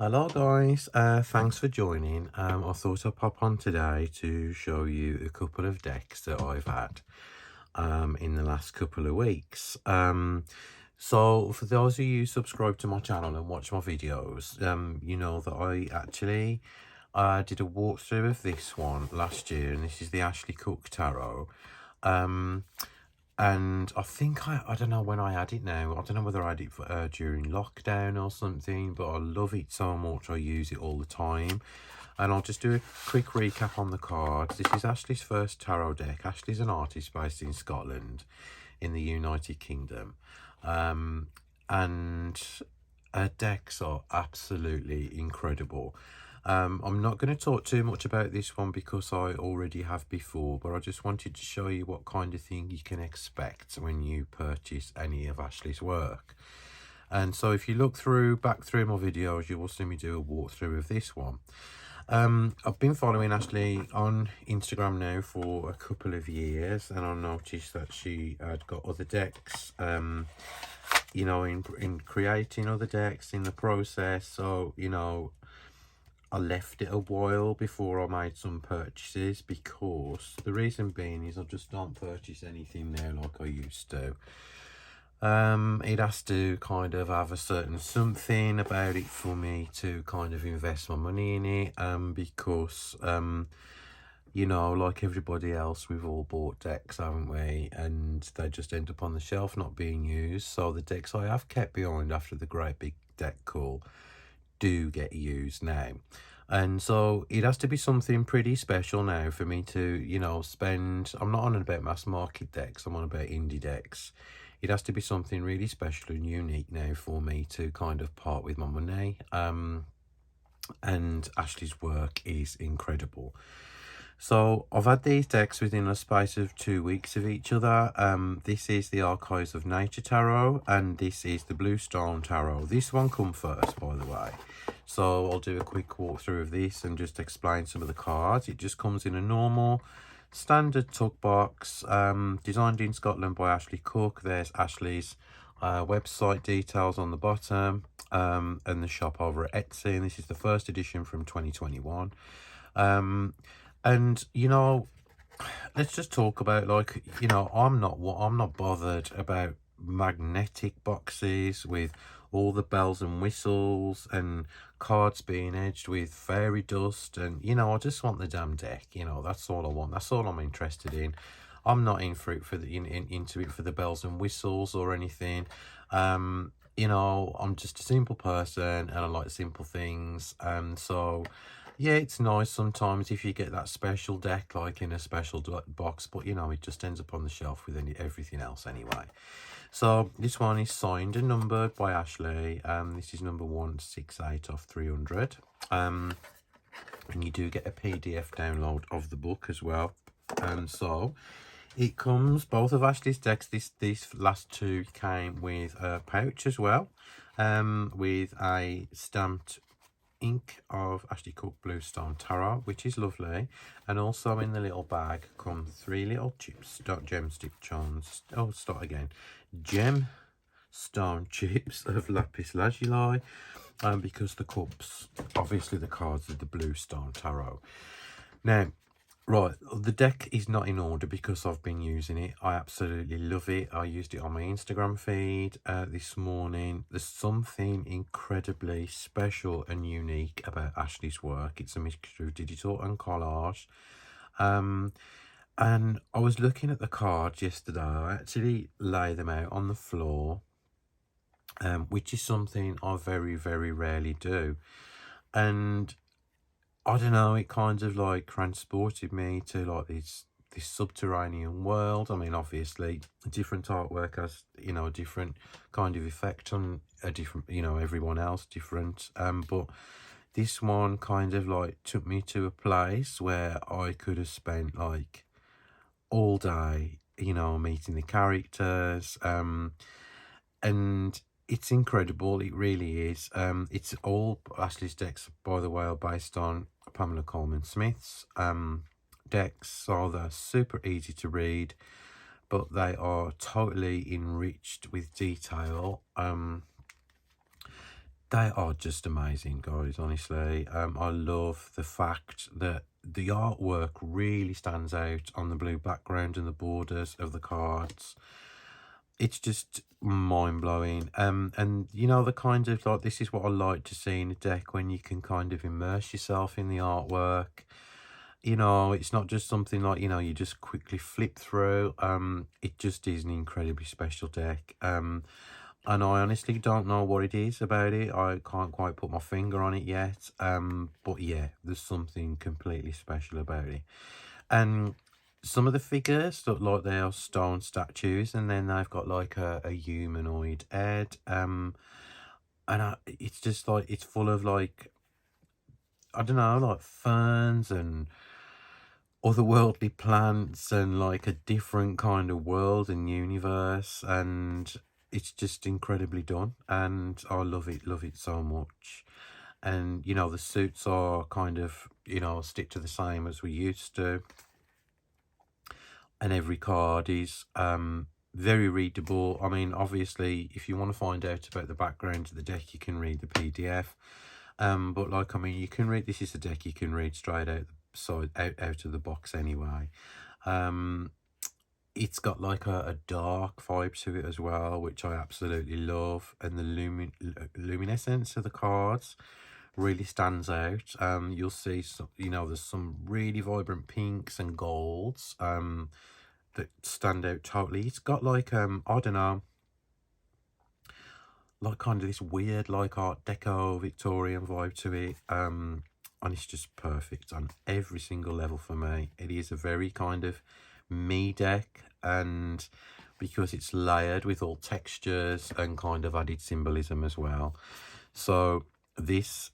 Hello guys, thanks for joining. I thought I'd pop on today to show you a couple of decks that I've had in the last couple of weeks. So for those of you who subscribe to my channel and watch my videos, you know that I actually did a walkthrough of this one last year, and this is the Ashley Cook Tarot. Um, and I think I don't know when I had it now. I don't know whether I had it for, during lockdown or something, but I love it so much. I use it all the time. And I'll just do a quick recap on the cards. This is Ashley's first tarot deck. Ashley's an artist based in Scotland in the United Kingdom. And her decks are absolutely incredible. I'm not going to talk too much about this one because I already have before, but I just wanted to show you what kind of thing you can expect when you purchase any of Ashley's work. And so if you look back through my videos, you will see me do a walkthrough of this one. I've been following Ashley on Instagram now for a couple of years, and I noticed that she had got other decks, you know, in creating other decks in the process. So, you know, I left it a while before I made some purchases, because the reason being is I just don't purchase anything now like I used to. It has to kind of have a certain something about it for me to kind of invest my money in it, because you know, like everybody else, we've all bought decks, haven't we? And they just end up on the shelf not being used. So the decks I have kept behind after the great big deck call do get used now. And so it has to be something pretty special now for me to, you know, spend. I'm not on about mass market decks, I'm on about indie decks. It has to be something really special and unique now for me to kind of part with my money. And Ashley's work is incredible. So I've had these decks within a space of 2 weeks of each other. This is the Archives of Nature Tarot, and this is the Bluestone Tarot. This one come first, by the way. So I'll do a quick walkthrough of this and just explain some of the cards. It just comes in a normal standard tuck box, designed in Scotland by Ashley Cook. There's Ashley's website details on the bottom, and the shop over at Etsy, and this is the first edition from 2021. And you know, let's just talk about, like, you know, I'm not bothered about magnetic boxes with all the bells and whistles and cards being edged with fairy dust, and you know, I just want the damn deck. You know, that's all I want, that's all I'm interested in. I'm not in for it for the into it for the bells and whistles or anything. You know, I'm just a simple person and I like simple things. And so yeah, it's nice sometimes if you get that special deck, like in a special box, but you know, it just ends up on the shelf with everything else anyway. So this one is signed and numbered by Ashley. This is number 168 of 300. And you do get a PDF download of the book as well. And so it comes, both of Ashley's decks, these last two came with a pouch as well, with a stamped ink of Ashley Cook Bluestone Tarot, which is lovely. And also in the little bag come 3 little gemstone chips of lapis lazuli, because the cups, obviously the cards of the Bluestone Tarot. Now, right, the deck is not in order because I've been using it. I absolutely love it. I used it on my Instagram feed this morning. There's something incredibly special and unique about Ashley's work. It's a mixture of digital and collage. And I was looking at the cards yesterday. I actually lay them out on the floor, which is something I very, very rarely do. And I don't know, it kind of like transported me to like this subterranean world. I mean, obviously different artwork has, you know, a different kind of effect on a different, you know, everyone else different, but this one kind of like took me to a place where I could have spent like all day, you know, meeting the characters, and it's incredible. It really is. It's all Ashley's decks, by the way, are based on Pamela Coleman Smith's decks, so they're super easy to read, but they are totally enriched with detail. They are just amazing, guys, honestly. I love the fact that the artwork really stands out on the blue background and the borders of the cards. It's just mind-blowing. And you know, the kind of like, this is what I like to see in a deck, when you can kind of immerse yourself in the artwork. You know, it's not just something like, you know, you just quickly flip through. It just is an incredibly special deck. And I honestly don't know what it is about it. I can't quite put my finger on it yet. But yeah, there's something completely special about it. And some of the figures look like they are stone statues, and then they've got like a humanoid head. It's just like, it's full of like, I don't know, like ferns and otherworldly plants and like a different kind of world and universe, and it's just incredibly done, and I love it so much. And you know, the suits are kind of, you know, stick to the same as we used to, and every card is very readable. I mean, obviously, if you want to find out about the background to the deck, you can read the PDF. But like, I mean, you can read, this is a deck you can read straight out the side, out of the box anyway. It's got like a dark vibe to it as well, which I absolutely love. And the luminescence of the cards really stands out. You'll see some, you know, there's some really vibrant pinks and golds that stand out totally. It's got like I don't know, like kind of this weird like Art Deco Victorian vibe to it. And it's just perfect on every single level for me. It is a very kind of me deck, and because it's layered with all textures and kind of added symbolism as well. So this,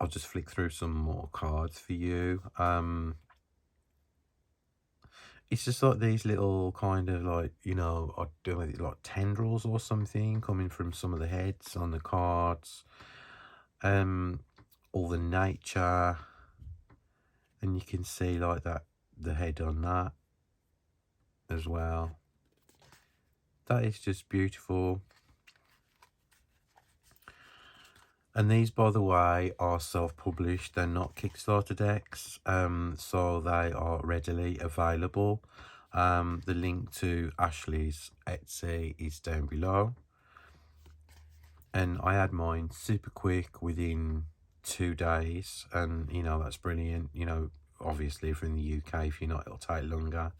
I'll just flick through some more cards for you. It's just like these little kind of like, you know, I don't know, like tendrils or something coming from some of the heads on the cards. All the nature, and you can see like that, the head on that as well. That is just beautiful. And these, by the way, are self-published. They're not Kickstarter decks, so they are readily available. The link to Ashley's Etsy is down below. And I had mine super quick, within 2 days, and you know, that's brilliant. You know, obviously if you're in the UK, if you're not, it'll take longer.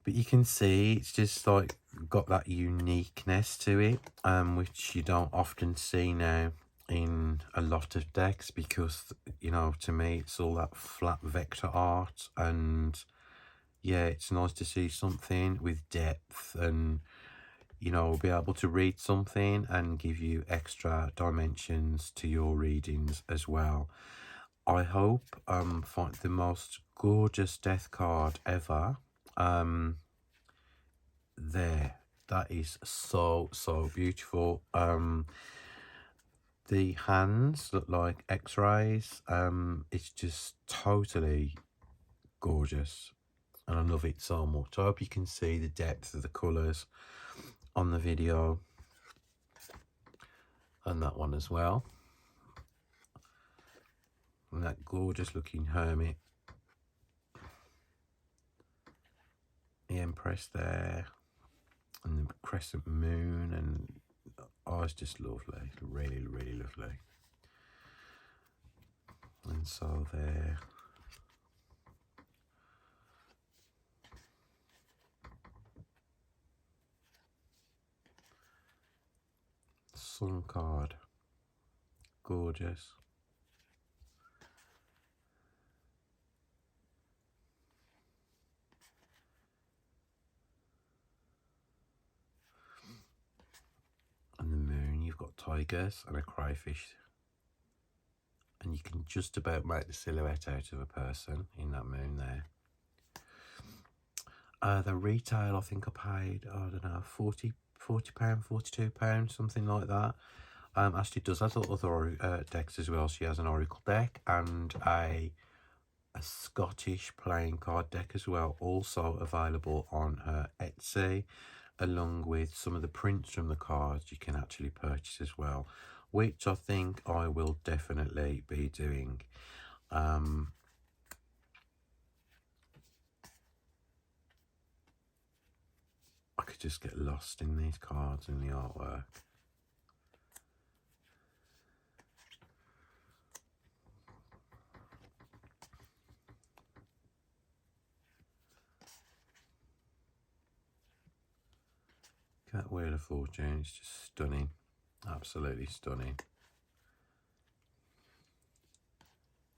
But you can see it's just like got that uniqueness to it, which you don't often see now in a lot of decks, because, you know, to me it's all that flat vector art. And yeah, it's nice to see something with depth, and you know, be able to read something and give you extra dimensions to your readings as well. I hope find the most gorgeous death card ever. There, that is so beautiful. The hands look like x-rays. It's just totally gorgeous, and I love it so much. I hope you can see the depth of the colors on the video, and that one as well, and that gorgeous looking hermit, the Empress there, and the crescent moon, and oh, it's just lovely, really lovely. And so there, sun card, gorgeous. And the moon, you've got tigers and a crayfish, and you can just about make the silhouette out of a person in that moon there. The retail, I think I paid, I don't know, £40, £42, something like that. Ashley does have other decks as well. She has an Oracle deck and a Scottish playing card deck as well, also available on her Etsy, along with some of the prints from the cards you can actually purchase as well. which I think I will definitely be doing. I could just get lost in these cards and the artwork. That Wheel of Fortune is just stunning, absolutely stunning.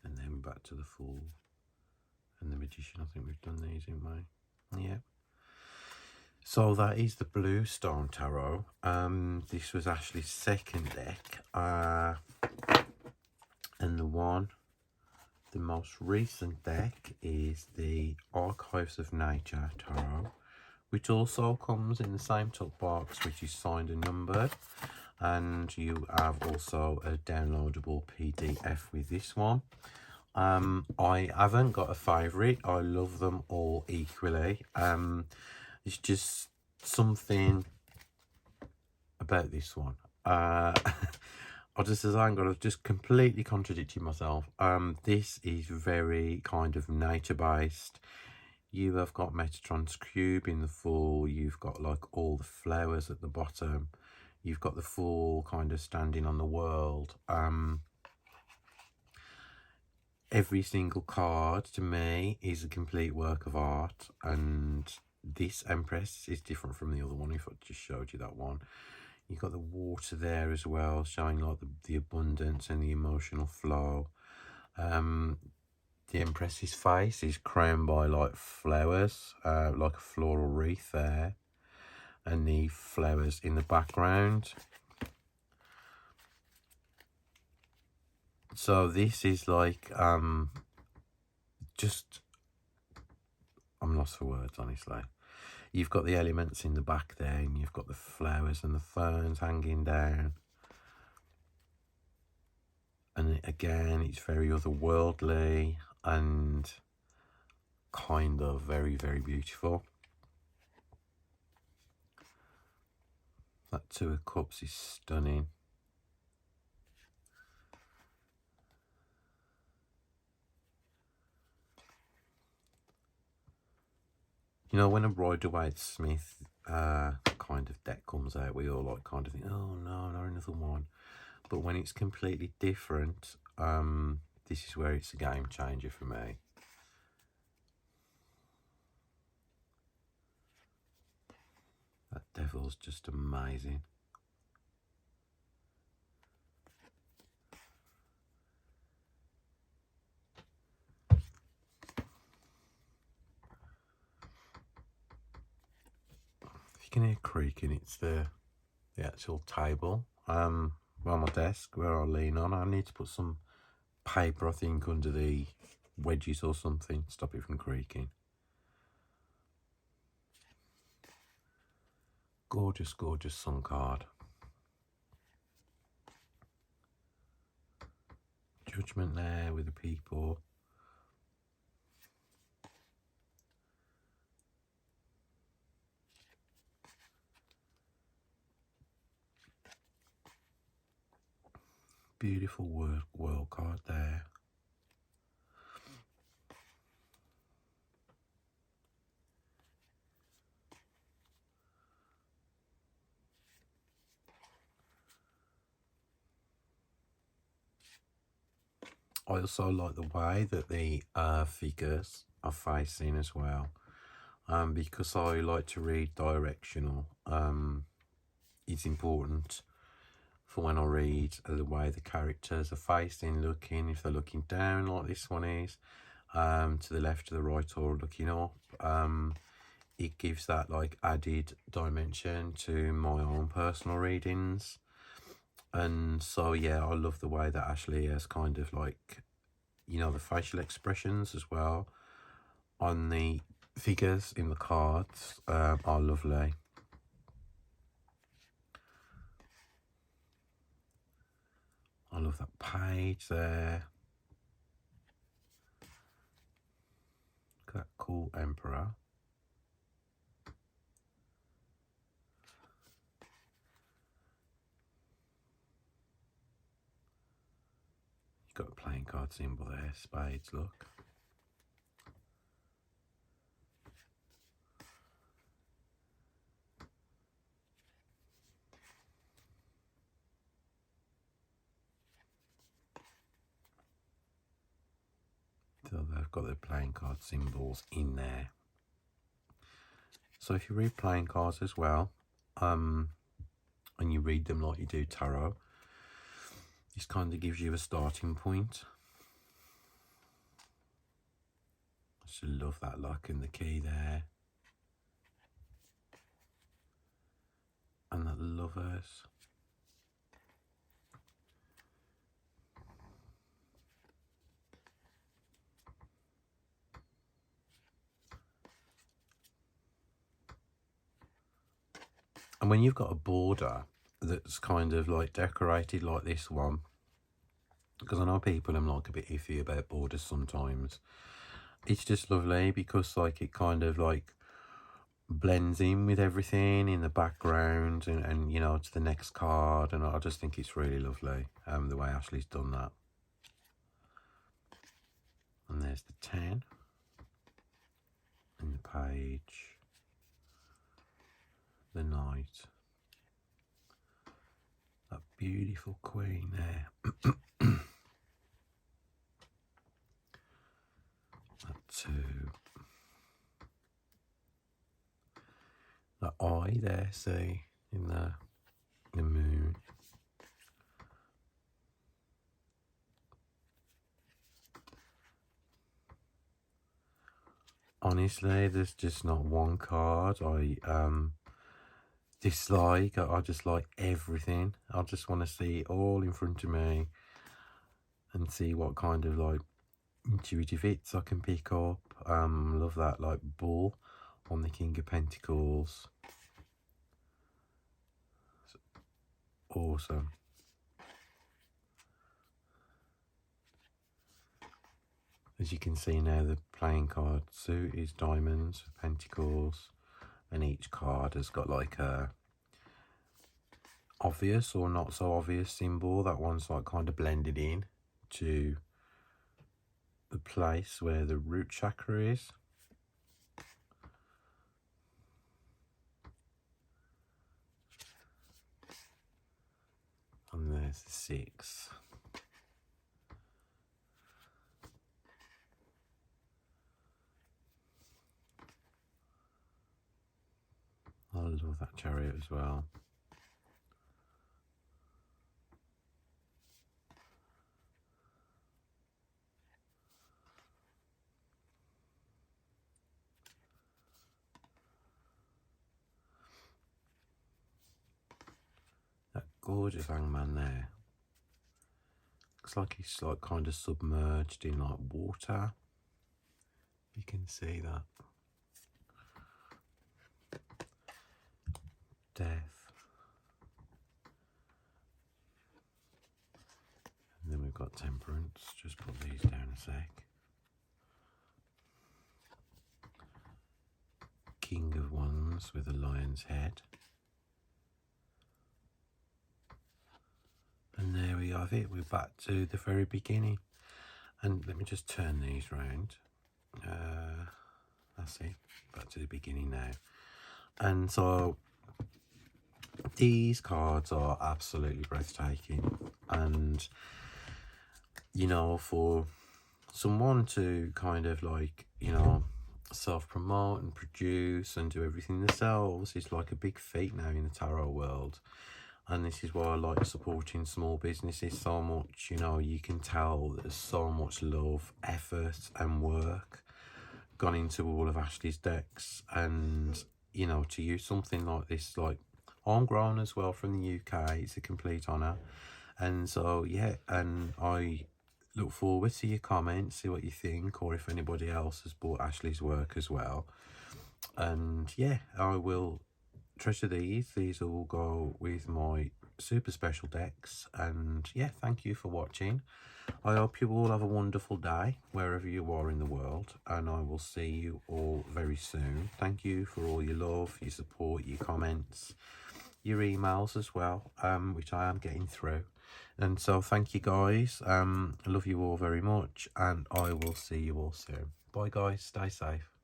And then back to the Fool and the Magician. I think we've done these, haven't we? Yeah. So that is the Bluestone Tarot. This was Ashley's second deck. And the most recent deck is the Archives of Nature Tarot, which also comes in the same top box, which is signed and numbered. And you have also a downloadable PDF with this one. I haven't got a favourite. I love them all equally. It's just something about this one. I just as I'm gonna just completely contradicting myself. This is very kind of nature based. You have got Metatron's cube in the Fool. You've got like all the flowers at the bottom. You've got the Fool kind of standing on the world. Every single card to me is a complete work of art, and this Empress is different from the other one. If I just showed you that one, you've got the water there as well, showing like the abundance and the emotional flow. The Empress's face is crowned by like flowers, like a floral wreath there, and the flowers in the background. So this is like just, I'm lost for words, honestly. You've got the elements in the back there, and you've got the flowers and the ferns hanging down. And again, it's very otherworldly and kind of very, very beautiful. That Two of Cups is stunning. You know, when a Rider-Waite-Smith kind of deck comes out, we all like kind of think, oh no, not another one. But when it's completely different, this is where it's a game changer for me. That Devil's just amazing. If you can hear creaking, it's the actual table on my desk where I lean on. I need to put some paper, I think, under the wedges or something, stop it from creaking. Gorgeous, gorgeous sun card. Judgment there with the people. Beautiful world card there. I also like the way that the figures are facing as well, because I like to read directional. It's important for when I read the way the characters are facing, looking, if they're looking down like this one is, to the left, to the right, or looking up. It gives that like added dimension to my own personal readings. And so yeah, I love the way that Ashley has kind of like, you know, the facial expressions as well on the figures in the cards are lovely. I love that page there. Look at that cool Emperor. got a playing card symbol there, spades, look. So they've got their playing card symbols in there. So if you read playing cards as well, and you read them like you do tarot, this kind of gives you a starting point. I just love that lock and the key there. And that lovers. And when you've got a border that's kind of like decorated like this one, because I know people are like a bit iffy about borders sometimes, it's just lovely because like it kind of like blends in with everything in the background and you know, to the next card, and I just think it's really lovely the way Ashley's done that. And there's the 10 in the page, the Knight, that beautiful Queen there. That 2, that eye there, see, in the moon. Honestly, there's just not one card I dislike. I just like everything. I just want to see it all in front of me and see what kind of like intuitive hits I can pick up. Love that like bull on the King of Pentacles. It's awesome. As you can see now, the playing card suit is diamonds, pentacles, and each card has got like a obvious or not so obvious symbol. That one's like kind of blended in to the place where the root chakra is. And there's the 6. I love that Chariot as well. That gorgeous Hangman there. Looks like he's like kind of submerged in like water. You can see that. Death. And then we've got Temperance. Just put these down a sec. King of Wands with a lion's head. And there we have it. We're back to the very beginning. And let me just turn these round. That's it. Back to the beginning now. And so these cards are absolutely breathtaking. And, you know, for someone to kind of like, you know, self-promote and produce and do everything themselves is like a big feat now in the tarot world. And this is why I like supporting small businesses so much. You know, you can tell there's so much love, effort and work gone into all of Ashley's decks. And, you know, to use something like this, like homegrown as well from the UK, it's a complete honour. And so, yeah, and I look forward to your comments, see what you think, or if anybody else has bought Ashley's work as well. And yeah, I will treasure these. These all go with my super special decks. And yeah, thank you for watching. I hope you all have a wonderful day wherever you are in the world, and I will see you all very soon. Thank you for all your love, your support, your comments, your emails as well, which I am getting through. And so thank you guys. I love you all very much, and I will see you all soon. Bye guys, stay safe.